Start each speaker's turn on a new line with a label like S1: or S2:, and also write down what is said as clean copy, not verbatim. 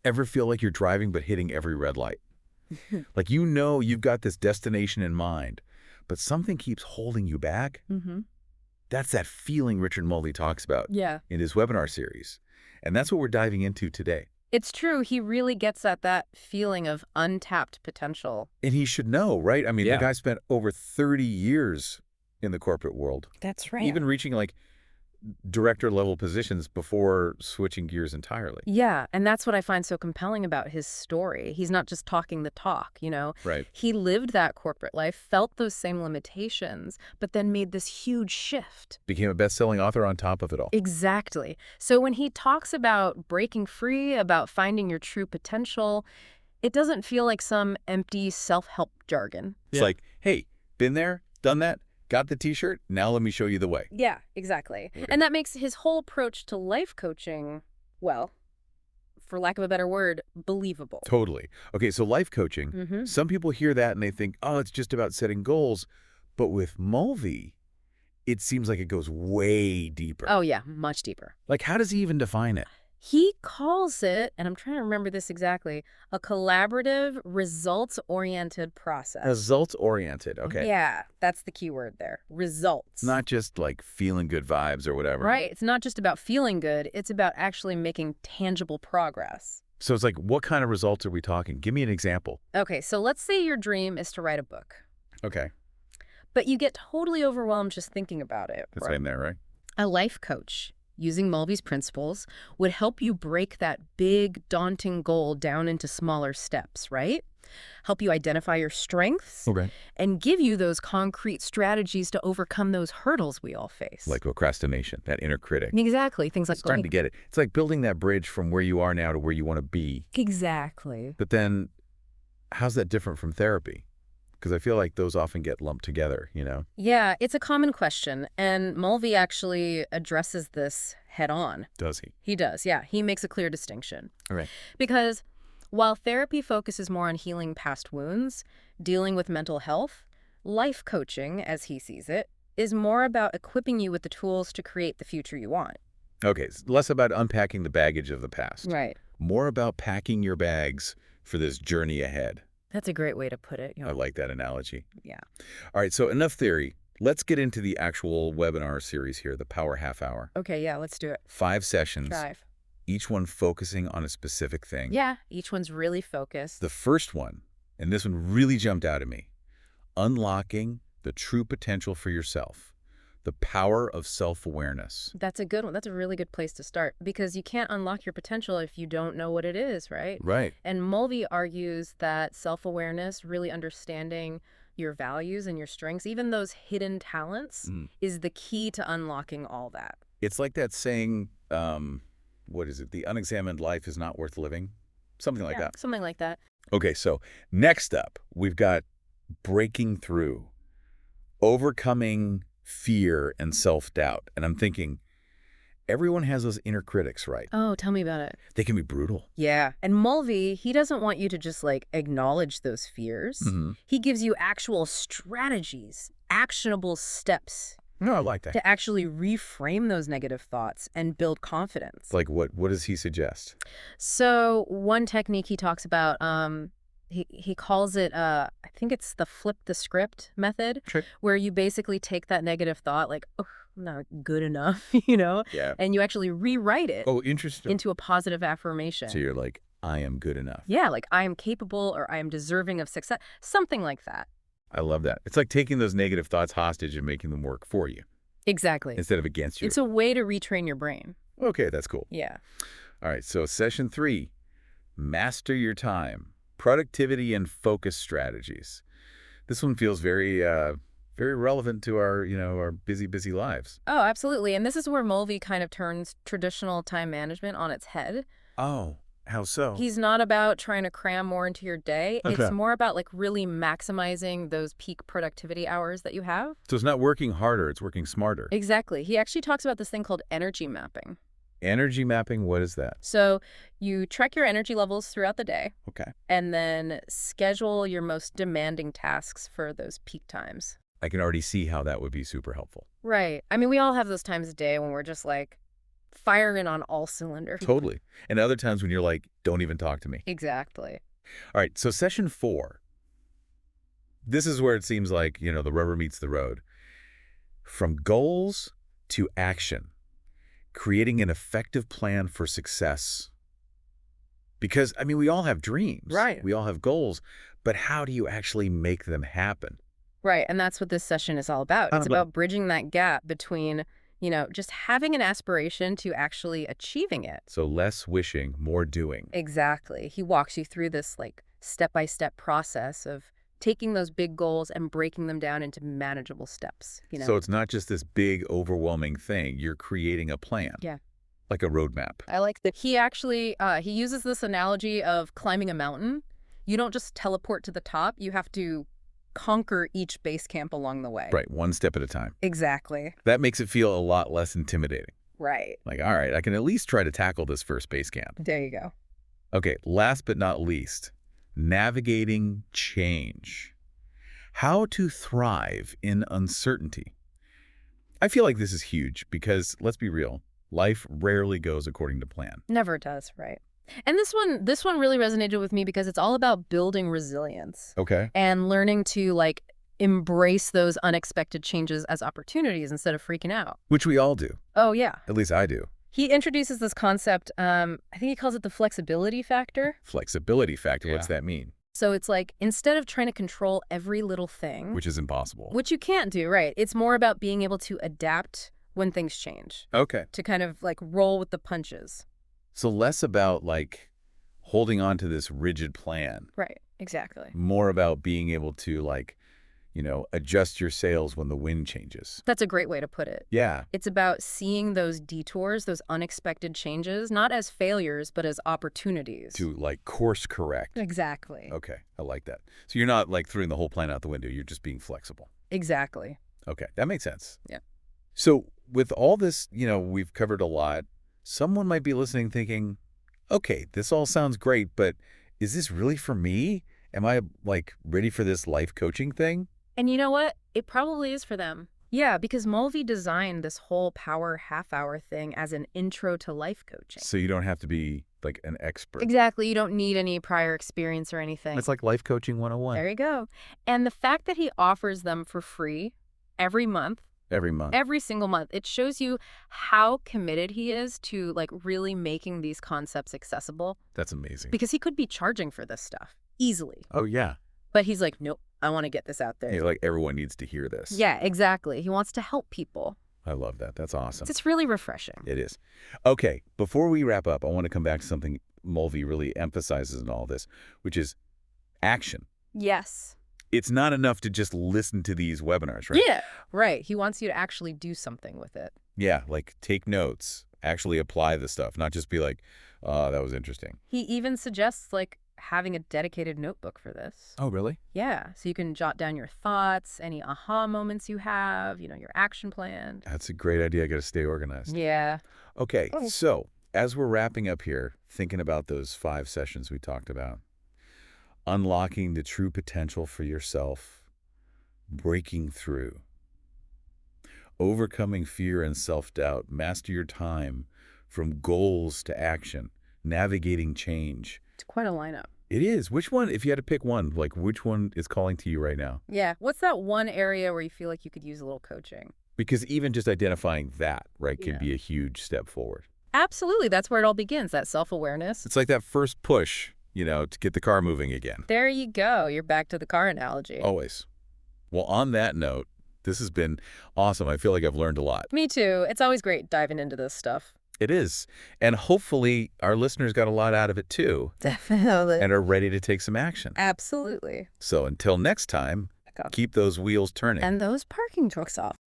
S1: Ever feel like you're driving but hitting every red light? Like you know you've got this destination in mind, but something keeps holding you back?
S2: Mm-hmm.
S1: That's that feeling Richard Mulvey talks about
S2: Yeah.
S1: in his webinar series. And that's what we're diving into today.
S2: It's true. He really gets at that feeling of untapped potential.
S1: And he should know, right? I mean, the
S3: Yeah.
S1: guy spent over 30 years in the corporate world,
S2: That's right.
S1: even reaching like director-level positions before switching gears entirely.
S2: Yeah, and that's what I find so compelling about his story. He's not just talking the talk, you know?
S1: Right.
S2: He lived that corporate life, felt those same limitations, but then made this huge shift.
S1: Became a best-selling author on top of it all.
S2: Exactly. So when he talks about breaking free, about finding your true potential, it doesn't feel like some empty self-help jargon.
S1: It's like, hey, been there, done that, got the T-shirt, now let me show you the way.
S2: Yeah, exactly.
S1: Okay.
S2: And that makes his whole approach to life coaching, well, for lack of a better word, believable.
S1: Totally. Okay, so life coaching,
S2: Mm-hmm.
S1: some people hear that and they think, oh, it's just about setting goals. But with Mulvey, it seems like it goes way deeper.
S2: Oh, yeah, much deeper.
S1: Like, how does he even define it?
S2: He calls it, and I'm trying to remember this exactly, a collaborative, results-oriented process.
S1: Results-oriented, okay.
S2: Yeah, that's the key word there. Results.
S1: Not just like feeling good vibes or whatever.
S2: Right. It's not just about feeling good. It's about actually making tangible progress.
S1: So it's like, what kind of results are we talking? Give me an example.
S2: Okay, so let's say your dream is to write a book,
S1: Okay,
S2: but you get totally overwhelmed just thinking about it.
S1: that's in there, right?
S2: A life coach, using Mulvey's principles, would help you break that big, daunting goal down into smaller steps, right? Help you identify your strengths
S1: Okay.
S2: and give you those concrete strategies to overcome those hurdles we all face.
S1: Like procrastination, that inner critic.
S2: Exactly. Things like
S1: Starting to get it. It's like building that bridge from where you are now to where you want to be.
S2: Exactly.
S1: But then, how's that different from therapy? Because I feel like those often get lumped together, you know?
S2: Yeah, it's a common question, and Mulvey actually addresses this head on.
S1: Does he?
S2: He does, yeah. He makes a clear distinction.
S1: All right.
S2: Because while therapy focuses more on healing past wounds, dealing with mental health, life coaching, as he sees it, is more about equipping you with the tools to create the future you want.
S1: Okay, it's less about unpacking the baggage of the past.
S2: Right.
S1: More about packing your bags for this journey ahead.
S2: That's a great way to put it.
S1: I like that analogy.
S2: Yeah.
S1: All right, so enough theory. Let's get into the actual webinar series here, the Power Half Hour.
S2: Okay, yeah, let's do it.
S1: 5 sessions,
S2: 5.
S1: each one focusing on a specific thing.
S2: Yeah, each one's really focused.
S1: The first one, and this one really jumped out at me, unlocking the true potential for yourself, the power of self-awareness.
S2: That's a good one. That's a really good place to start because you can't unlock your potential if you don't know what it is, right?
S1: Right.
S2: And Mulvey argues that self-awareness, really understanding your values and your strengths, even those hidden talents, is the key to unlocking all that.
S1: It's like that saying, what is it? The unexamined life is not worth living. Something like that.
S2: Something like that.
S1: Okay, so next up, we've got breaking through, overcoming fear and self-doubt. And I'm thinking, everyone has those inner critics, right?
S2: Oh, tell me about it.
S1: They can be brutal.
S2: Yeah. And Mulvey, he doesn't want you to just like acknowledge those fears. He gives you actual strategies, actionable steps
S1: No, I like that.
S2: to actually reframe those negative thoughts and build confidence.
S1: Like what does he suggest?
S2: So one technique he talks about, he calls it, I think it's the flip the script method,
S1: Sure.
S2: where you basically take that negative thought like, oh, I'm not good enough, you know,
S1: Yeah.
S2: and you actually rewrite it
S1: Oh, interesting.
S2: into a positive affirmation.
S1: So you're like, I am good enough.
S2: Yeah, like I am capable or I am deserving of success, something like that.
S1: I love that. It's like taking those negative thoughts hostage and making them work for you
S2: Exactly.
S1: instead of against you.
S2: It's a way to retrain your brain.
S1: Okay, that's cool.
S2: Yeah.
S1: All right, so session 3, master your time, productivity and focus strategies. This one feels very relevant to our, our busy lives.
S2: Oh, absolutely. And this is where Mulvey kind of turns traditional time management on its head.
S1: Oh, how so?
S2: He's not about trying to cram more into your day.
S1: Okay.
S2: It's more about like really maximizing those peak productivity hours that you have.
S1: So it's not working harder, it's working smarter.
S2: Exactly. He actually talks about this thing called energy mapping.
S1: Energy mapping, what is that?
S2: So you track your energy levels throughout the day
S1: Okay.
S2: and then schedule your most demanding tasks for those peak times.
S1: I can already see how that would be super helpful.
S2: Right. I mean, we all have those times a day when we're just like firing on all cylinders.
S1: Totally. And other times when you're like, don't even talk to me.
S2: Exactly.
S1: All right, so session 4. This is where it seems like, the rubber meets the road. From goals to action, creating an effective plan for success. Because, we all have dreams.
S2: Right.
S1: We all have goals, but how do you actually make them happen?
S2: Right, and that's what this session is all about. It's about bridging that gap between, just having an aspiration to actually achieving it.
S1: So less wishing, more doing.
S2: Exactly. He walks you through this, step-by-step process of taking those big goals and breaking them down into manageable steps,
S1: So it's not just this big, overwhelming thing. You're creating a plan.
S2: Yeah.
S1: Like a roadmap.
S2: I like that he actually, he uses this analogy of climbing a mountain. You don't just teleport to the top. You have to conquer each base camp along the way.
S1: Right, one step at a time.
S2: Exactly.
S1: That makes it feel a lot less intimidating.
S2: Right.
S1: Like, all right, I can at least try to tackle this first base camp.
S2: There you go.
S1: Okay, last but not least, navigating change. How to thrive in uncertainty. I feel like this is huge because, let's be real, life rarely goes according to plan.
S2: Never does, right? And this one really resonated with me because it's all about building resilience.
S1: Okay.
S2: And learning to embrace those unexpected changes as opportunities instead of freaking out.
S1: Which we all do.
S2: Oh, yeah.
S1: At least I do.
S2: He introduces this concept, I think he calls it the flexibility factor.
S1: Flexibility factor, what's
S2: Yeah.
S1: that mean?
S2: So it's instead of trying to control every little thing,
S1: Which is impossible.
S2: which you can't do, right? It's more about being able to adapt when things change,
S1: Okay.
S2: to kind of roll with the punches.
S1: So less about holding on to this rigid plan.
S2: Right, exactly.
S1: More about being able to adjust your sails when the wind changes.
S2: That's a great way to put it.
S1: Yeah.
S2: It's about seeing those detours, those unexpected changes, not as failures, but as opportunities.
S1: To course correct.
S2: Exactly.
S1: Okay, I like that. So you're not throwing the whole plan out the window. You're just being flexible.
S2: Exactly.
S1: Okay, that makes sense.
S2: Yeah.
S1: So with all this, we've covered a lot. Someone might be listening thinking, okay, this all sounds great, but is this really for me? Am I ready for this life coaching thing?
S2: And you know what? It probably is for them. Yeah, because Mulvey designed this whole power half-hour thing as an intro to life coaching.
S1: So you don't have to be an expert.
S2: Exactly. You don't need any prior experience or anything.
S1: It's like life coaching 101.
S2: There you go. And the fact that he offers them for free every month,
S1: Every month.
S2: every single month, it shows you how committed he is to really making these concepts accessible.
S1: That's amazing.
S2: Because he could be charging for this stuff easily.
S1: Oh, yeah.
S2: But he's like, nope, I want to get this out there.
S1: Hey, everyone needs to hear this.
S2: Yeah, exactly. He wants to help people.
S1: I love that. That's awesome.
S2: It's really refreshing.
S1: It is. Okay, before we wrap up, I want to come back to something Mulvey really emphasizes in all this, which is action.
S2: Yes.
S1: It's not enough to just listen to these webinars, right?
S2: Yeah, right. He wants you to actually do something with it.
S1: Yeah, take notes, actually apply the stuff, not just be like, oh, that was interesting.
S2: He even suggests having a dedicated notebook for this.
S1: Oh, really?
S2: Yeah, so you can jot down your thoughts, any aha moments you have, your action plan.
S1: That's a great idea. I got to stay organized.
S2: Yeah.
S1: Okay, so as we're wrapping up here, thinking about those 5 sessions we talked about, unlocking the true potential for yourself, breaking through, overcoming fear and self-doubt, master your time, from goals to action, navigating change.
S2: It's quite a lineup.
S1: It is. Which one, if you had to pick one, which one is calling to you right now?
S2: Yeah. What's that one area where you feel like you could use a little coaching?
S1: Because even just identifying that, right, can
S2: Yeah.
S1: be a huge step forward.
S2: Absolutely. That's where it all begins, that self-awareness.
S1: It's like that first push, to get the car moving again.
S2: There you go. You're back to the car analogy.
S1: Always. Well, on that note, this has been awesome. I feel like I've learned a lot.
S2: Me too. It's always great diving into this stuff.
S1: It is. And hopefully our listeners got a lot out of it too
S2: Definitely.
S1: and are ready to take some action.
S2: Absolutely.
S1: So until next time, keep those wheels turning.
S2: And those parking trucks off.